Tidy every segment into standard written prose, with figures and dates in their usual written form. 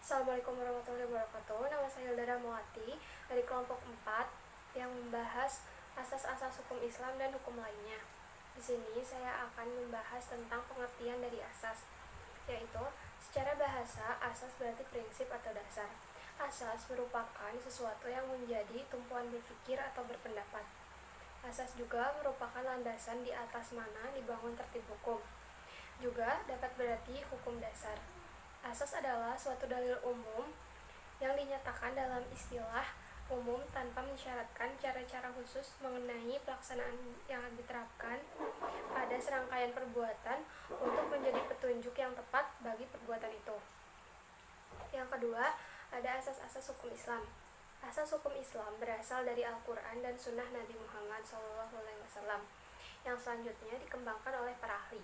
Assalamualaikum warahmatullahi wabarakatuh. Nama saya Hilda Ramawati dari kelompok 4 yang membahas asas-asas hukum Islam dan hukum lainnya. Di sini saya akan membahas tentang pengertian dari asas, yaitu secara bahasa asas berarti prinsip atau dasar. Asas merupakan sesuatu yang menjadi tumpuan berpikir atau berpendapat. Asas juga merupakan landasan di atas mana dibangun tertib hukum. Juga dapat berarti hukum dasar. Asas adalah suatu dalil umum yang dinyatakan dalam istilah umum tanpa mensyaratkan cara-cara khusus mengenai pelaksanaan yang diterapkan pada serangkaian perbuatan untuk menjadi petunjuk yang tepat bagi perbuatan itu. Yang kedua, ada asas-asas hukum Islam. Asas hukum Islam berasal dari Al-Quran dan Sunnah Nabi Muhammad SAW yang selanjutnya dikembangkan oleh para ahli.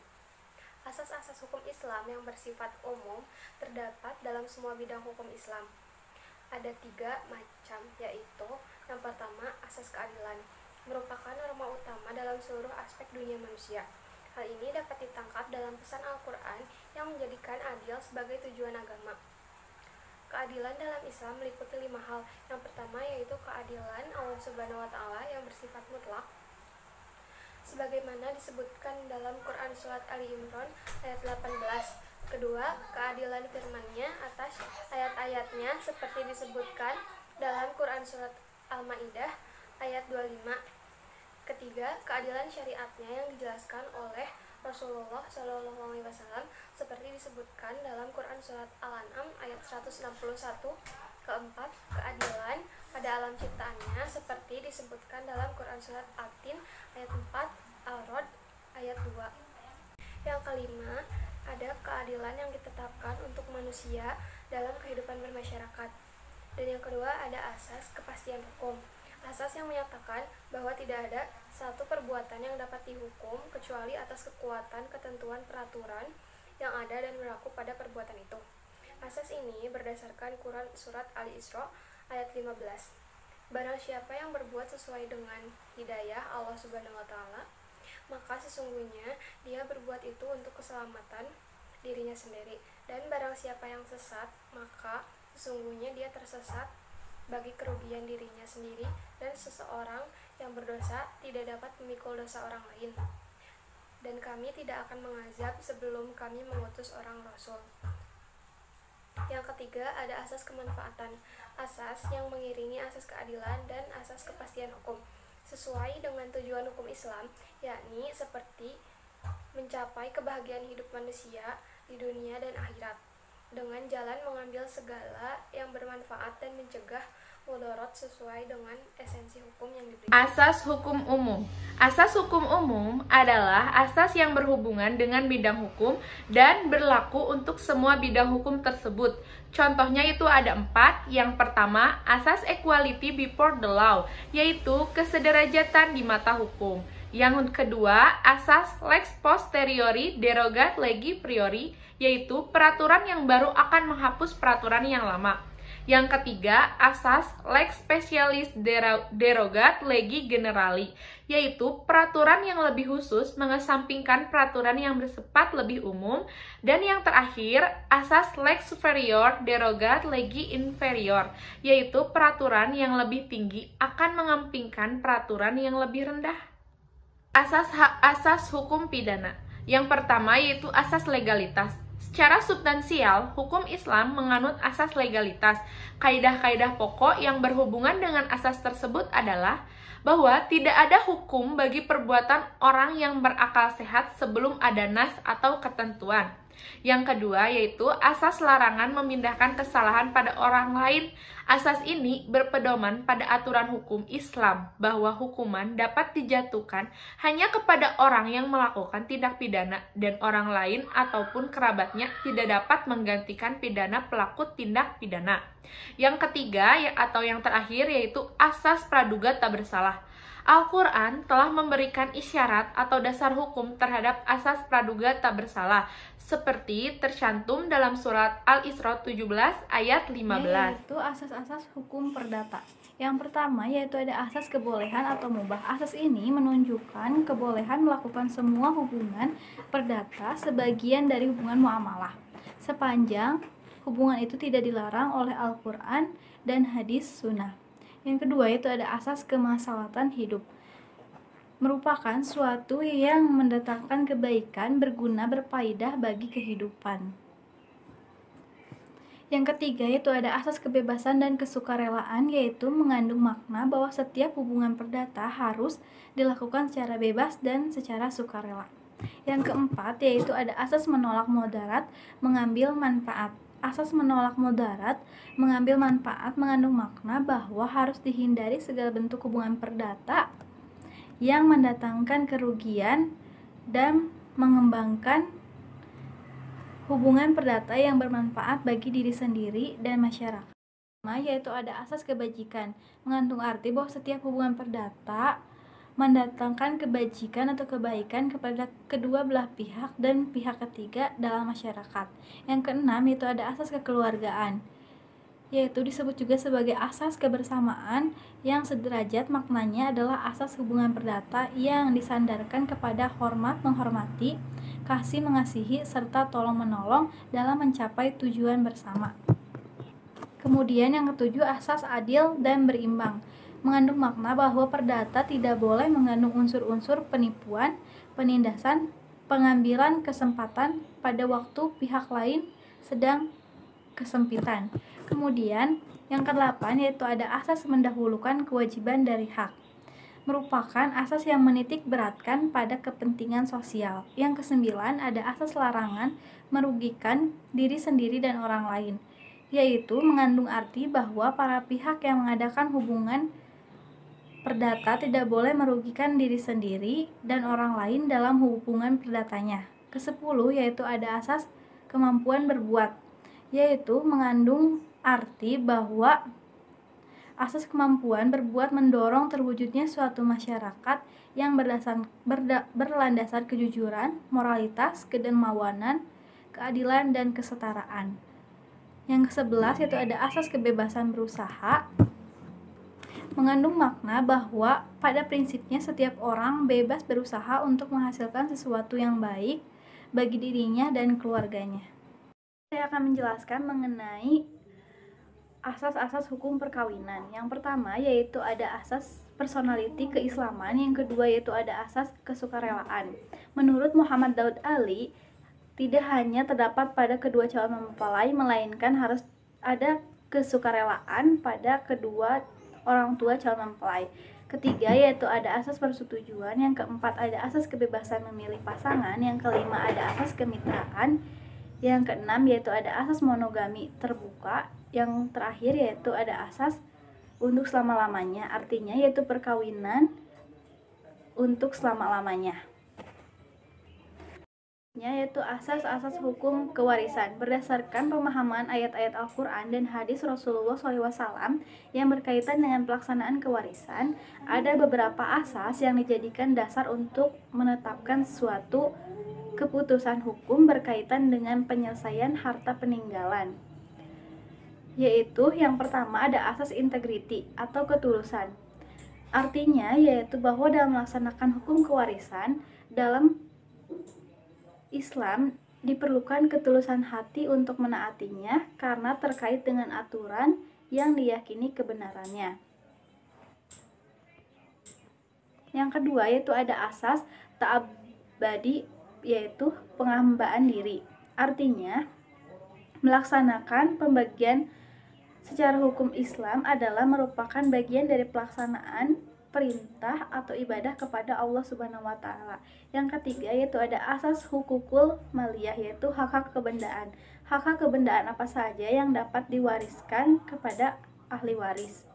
Asas-asas hukum Islam yang bersifat umum terdapat dalam semua bidang hukum Islam. Ada 3 macam, yaitu yang pertama, asas keadilan, merupakan norma utama dalam seluruh aspek dunia manusia. Hal ini dapat ditangkap dalam pesan Al-Quran yang menjadikan adil sebagai tujuan agama. Keadilan dalam Islam meliputi 5 hal. Yang pertama yaitu keadilan Allah Subhanahu wa Ta'ala yang bersifat mutlak, sebagaimana disebutkan dalam Quran Surat Ali Imran ayat 18. Kedua, keadilan firman-Nya atas ayat-ayatnya seperti disebutkan dalam Quran Surat Al-Maidah ayat 25. Ketiga, keadilan syariatnya yang dijelaskan oleh Rasulullah SAW seperti disebutkan dalam Quran Surat Al-An'am ayat 161. Keempat, keadilan pada alam ciptaannya seperti disebutkan dalam Quran Surat At-Tin ayat 4, Al-Rod ayat 2. Yang kelima, ada keadilan yang ditetapkan untuk manusia dalam kehidupan bermasyarakat. Dan yang kedua, ada asas kepastian hukum. Asas yang menyatakan bahwa tidak ada satu perbuatan yang dapat dihukum kecuali atas kekuatan ketentuan peraturan yang ada dan berlaku pada perbuatan itu. Asas ini berdasarkan Quran Surat Al-Isra ayat 15. Barang siapa yang berbuat sesuai dengan hidayah Allah Subhanahu wa Ta'ala, maka sesungguhnya dia berbuat itu untuk keselamatan dirinya sendiri. Dan barang siapa yang sesat, maka sesungguhnya dia tersesat bagi kerugian dirinya sendiri, dan seseorang yang berdosa tidak dapat memikul dosa orang lain. Dan kami tidak akan mengazab sebelum kami mengutus orang Rasul. Yang ketiga, ada asas kemanfaatan, asas yang mengiringi asas keadilan dan asas kepastian hukum sesuai dengan tujuan hukum Islam, yakni seperti mencapai kebahagiaan hidup manusia di dunia dan akhirat dengan jalan mengambil segala yang bermanfaat dan mencegah mudarat sesuai dengan esensi hukum yang diberikan. Asas hukum umum. Asas hukum umum adalah asas yang berhubungan dengan bidang hukum dan berlaku untuk semua bidang hukum tersebut. Contohnya itu ada 4. Yang pertama, asas equality before the law, yaitu kesederajatan di mata hukum. Yang kedua, asas lex posteriori derogat legi priori, yaitu peraturan yang baru akan menghapus peraturan yang lama. Yang ketiga, asas lex specialis derogat legi generali, yaitu peraturan yang lebih khusus mengesampingkan peraturan yang bersifat lebih umum. Dan yang terakhir, asas lex superior derogat legi inferior, yaitu peraturan yang lebih tinggi akan mengesampingkan peraturan yang lebih rendah. Asas hukum pidana. Yang pertama yaitu asas legalitas. Secara substansial, hukum Islam menganut asas legalitas. Kaidah-kaidah pokok yang berhubungan dengan asas tersebut adalah bahwa tidak ada hukum bagi perbuatan orang yang berakal sehat sebelum ada nas atau ketentuan. Yang kedua yaitu asas larangan memindahkan kesalahan pada orang lain. Asas ini berpedoman pada aturan hukum Islam bahwa hukuman dapat dijatuhkan hanya kepada orang yang melakukan tindak pidana dan orang lain ataupun kerabatnya tidak dapat menggantikan pidana pelaku tindak pidana. Yang ketiga atau yang terakhir yaitu asas praduga tak bersalah. Al-Quran telah memberikan isyarat atau dasar hukum terhadap asas praduga tak bersalah, seperti tercantum dalam surat Al-Isra 17 ayat 15. Yaitu asas-asas hukum perdata. Yang pertama yaitu ada asas kebolehan atau mubah. Asas ini menunjukkan kebolehan melakukan semua hubungan perdata sebagian dari hubungan muamalah, sepanjang hubungan itu tidak dilarang oleh Al-Quran dan hadis sunnah. Yang kedua itu ada asas kemaslahatan hidup, merupakan suatu yang mendatangkan kebaikan, berguna, berfaedah bagi kehidupan. Yang ketiga itu ada asas kebebasan dan kesukarelaan, yaitu mengandung makna bahwa setiap hubungan perdata harus dilakukan secara bebas dan secara sukarela. Yang keempat yaitu ada asas menolak mudarat, mengambil manfaat. Asas menolak mudarat, mengambil manfaat mengandung makna bahwa harus dihindari segala bentuk hubungan perdata yang mendatangkan kerugian dan mengembangkan hubungan perdata yang bermanfaat bagi diri sendiri dan masyarakat. Yaitu ada asas kebajikan, mengandung arti bahwa setiap hubungan perdata mendatangkan kebajikan atau kebaikan kepada kedua belah pihak dan pihak ketiga dalam masyarakat. Yang keenam itu ada asas kekeluargaan, yaitu disebut juga sebagai asas kebersamaan yang sederajat. Maknanya adalah asas hubungan perdata yang disandarkan kepada hormat menghormati, kasih mengasihi, serta tolong menolong dalam mencapai tujuan bersama. Kemudian yang ketujuh asas adil dan berimbang, mengandung makna bahwa perdata tidak boleh mengandung unsur-unsur penipuan, penindasan, pengambilan kesempatan pada waktu pihak lain sedang kesempitan. Kemudian yang ke-8 yaitu ada asas mendahulukan kewajiban dari hak, merupakan asas yang menitik beratkan pada kepentingan sosial. Yang ke-9 ada asas larangan merugikan diri sendiri dan orang lain, yaitu mengandung arti bahwa para pihak yang mengadakan hubungan perdata tidak boleh merugikan diri sendiri dan orang lain dalam hubungan perdatanya. Ke-10 yaitu ada asas kemampuan berbuat, yaitu mengandung arti bahwa asas kemampuan berbuat mendorong terwujudnya suatu masyarakat yang berlandaskan kejujuran, moralitas, kedermawanan, keadilan, dan kesetaraan. Yang ke-11 yaitu ada asas kebebasan berusaha, mengandung makna bahwa pada prinsipnya setiap orang bebas berusaha untuk menghasilkan sesuatu yang baik bagi dirinya dan keluarganya. Saya akan menjelaskan mengenai asas-asas hukum perkawinan. Yang pertama yaitu ada asas personality keislaman, yang kedua yaitu ada asas kesukarelaan. Menurut Muhammad Daud Ali, tidak hanya terdapat pada kedua calon mempelai, melainkan harus ada kesukarelaan pada kedua orang tua calon mempelai. Ketiga yaitu ada asas persetujuan, yang keempat ada asas kebebasan memilih pasangan, yang kelima ada asas kemitraan, yang keenam yaitu ada asas monogami terbuka, yang terakhir yaitu ada asas untuk selama-lamanya, artinya yaitu perkawinan untuk selama-lamanya. Yaitu asas-asas hukum kewarisan berdasarkan pemahaman ayat-ayat Al-Quran dan hadis Rasulullah SAW yang berkaitan dengan pelaksanaan kewarisan. Ada beberapa asas yang dijadikan dasar untuk menetapkan suatu keputusan hukum berkaitan dengan penyelesaian harta peninggalan, yaitu yang pertama ada asas integriti atau ketulusan. Artinya yaitu bahwa dalam melaksanakan hukum kewarisan dalam Islam diperlukan ketulusan hati untuk menaatinya karena terkait dengan aturan yang diyakini kebenarannya. Yang kedua yaitu ada asas ta'abbadi, yaitu penghambaan diri. Artinya melaksanakan pembagian secara hukum Islam adalah merupakan bagian dari pelaksanaan perintah atau ibadah kepada Allah Subhanahu wa taala. Yang ketiga yaitu ada asas hukukul maliyah, yaitu hak-hak kebendaan. Hak-hak kebendaan apa saja yang dapat diwariskan kepada ahli waris.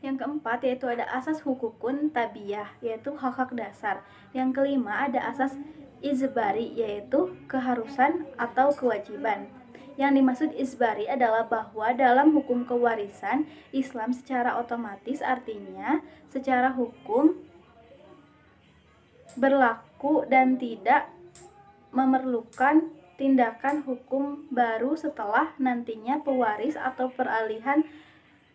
Yang keempat yaitu ada asas hukukun tabiyah, yaitu hak-hak dasar. Yang kelima ada asas izbari, yaitu keharusan atau kewajiban. Yang dimaksud isbari adalah bahwa dalam hukum kewarisan Islam secara otomatis, artinya secara hukum berlaku dan tidak memerlukan tindakan hukum baru setelah nantinya pewaris atau peralihan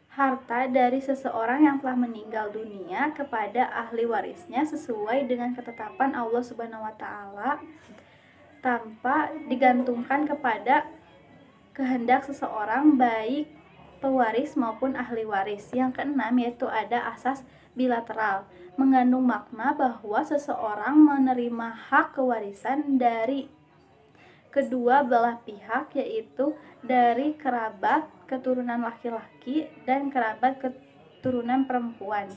harta dari seseorang yang telah meninggal dunia kepada ahli warisnya sesuai dengan ketetapan Allah Subhanahu wa taala tanpa digantungkan kepada kehendak seseorang baik pewaris maupun ahli waris. Yang keenam yaitu ada asas bilateral, mengandung makna bahwa seseorang menerima hak kewarisan dari kedua belah pihak, yaitu dari kerabat keturunan laki-laki dan kerabat keturunan perempuan.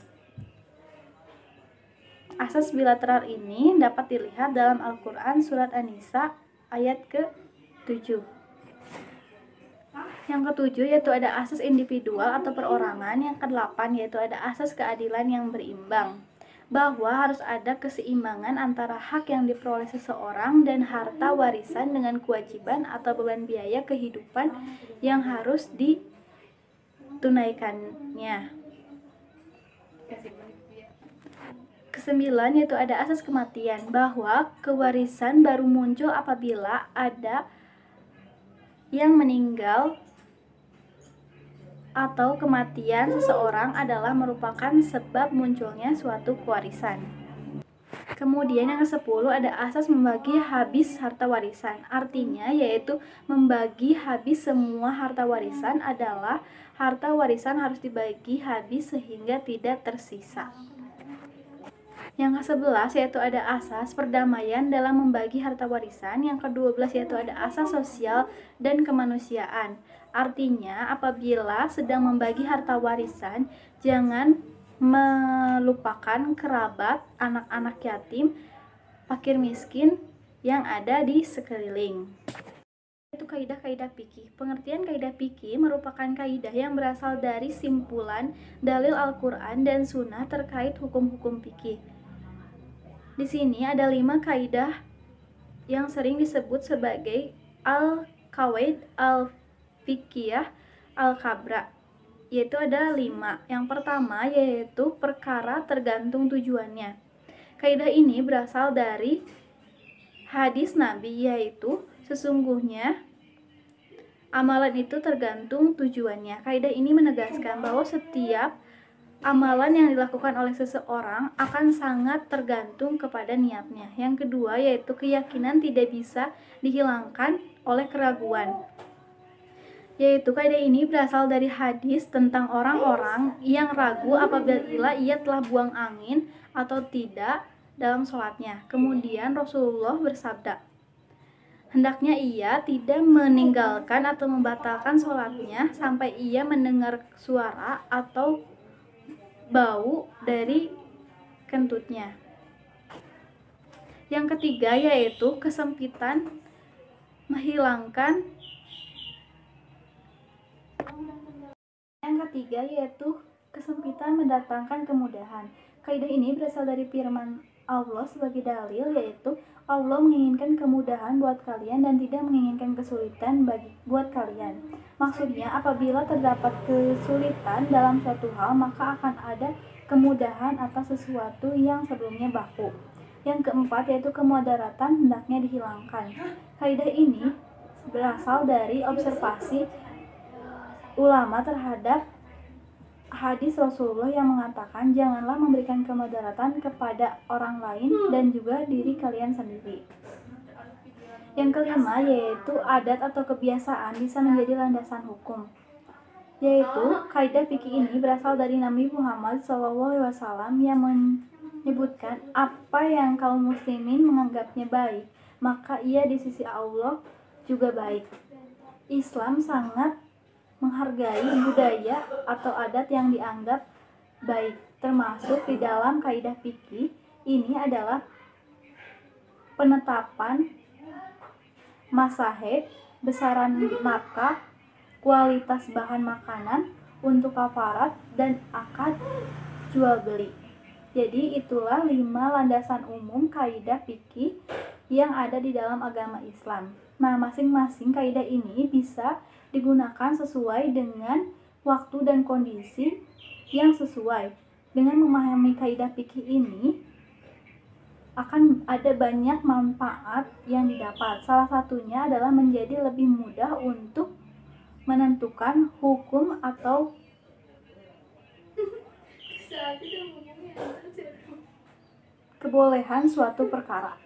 Asas bilateral ini dapat dilihat dalam Al-Quran surat An-Nisa ayat ke-7. Yang ketujuh yaitu ada asas individual atau perorangan. Yang kedelapan yaitu ada asas keadilan yang berimbang, bahwa harus ada keseimbangan antara hak yang diperoleh seseorang dan harta warisan dengan kewajiban atau beban biaya kehidupan yang harus ditunaikannya. Kesembilan yaitu ada asas kematian, bahwa kewarisan baru muncul apabila ada yang meninggal atau kematian seseorang adalah merupakan sebab munculnya suatu kewarisan. Kemudian yang ke-10 ada asas membagi habis harta warisan. Artinya yaitu membagi habis semua harta warisan adalah harta warisan harus dibagi habis sehingga tidak tersisa. Yang ke-11 yaitu ada asas perdamaian dalam membagi harta warisan. Yang ke-12 yaitu ada asas sosial dan kemanusiaan. Artinya apabila sedang membagi harta warisan, jangan melupakan kerabat, anak-anak yatim, fakir miskin yang ada di sekeliling. Itu kaidah-kaidah fikih. Pengertian kaidah fikih merupakan kaidah yang berasal dari simpulan dalil Al-Quran dan Sunnah terkait hukum-hukum fikih. Di sini ada 5 kaidah yang sering disebut sebagai al-qawaid al-fiqhiyah al-kabra, yaitu ada 5. Yang pertama yaitu perkara tergantung tujuannya. Kaidah ini berasal dari hadis Nabi, yaitu sesungguhnya amalan itu tergantung tujuannya. Kaidah ini menegaskan bahwa setiap amalan yang dilakukan oleh seseorang akan sangat tergantung kepada niatnya. Yang kedua yaitu keyakinan tidak bisa dihilangkan oleh keraguan. Yaitu kaidah ini berasal dari hadis tentang orang-orang yang ragu apabila ia telah buang angin atau tidak dalam sholatnya. Kemudian Rasulullah bersabda, hendaknya ia tidak meninggalkan atau membatalkan sholatnya sampai ia mendengar suara atau bau dari kentutnya. Yang ketiga yaitu kesempitan menghilangkan. Yang ketiga yaitu kesempitan mendatangkan kemudahan. Kaidah ini berasal dari firman Allah sebagai dalil, yaitu Allah menginginkan kemudahan buat kalian dan tidak menginginkan kesulitan buat kalian. Maksudnya apabila terdapat kesulitan dalam suatu hal, maka akan ada kemudahan atas sesuatu yang sebelumnya baku. Yang keempat yaitu kemudaratan hendaknya dihilangkan. Kaidah ini berasal dari observasi ulama terhadap hadis Rasulullah yang mengatakan janganlah memberikan kemudaratan kepada orang lain dan juga diri kalian sendiri. Yang kelima yaitu adat atau kebiasaan bisa menjadi landasan hukum. Yaitu kaidah fikih ini berasal dari Nabi Muhammad SAW yang menyebutkan apa yang kaum muslimin menganggapnya baik, maka ia di sisi Allah juga baik. Islam sangat menghargai budaya atau adat yang dianggap baik, termasuk di dalam kaidah fikih ini adalah penetapan masahid, besaran nafkah, kualitas bahan makanan untuk kafarat dan akad jual beli. Jadi itulah 5 landasan umum kaidah fikih yang ada di dalam agama Islam. Nah, masing-masing kaidah ini bisa digunakan sesuai dengan waktu dan kondisi yang sesuai. Dengan memahami kaidah fikih ini akan ada banyak manfaat yang didapat. Salah satunya adalah menjadi lebih mudah untuk menentukan hukum atau kebolehan suatu perkara.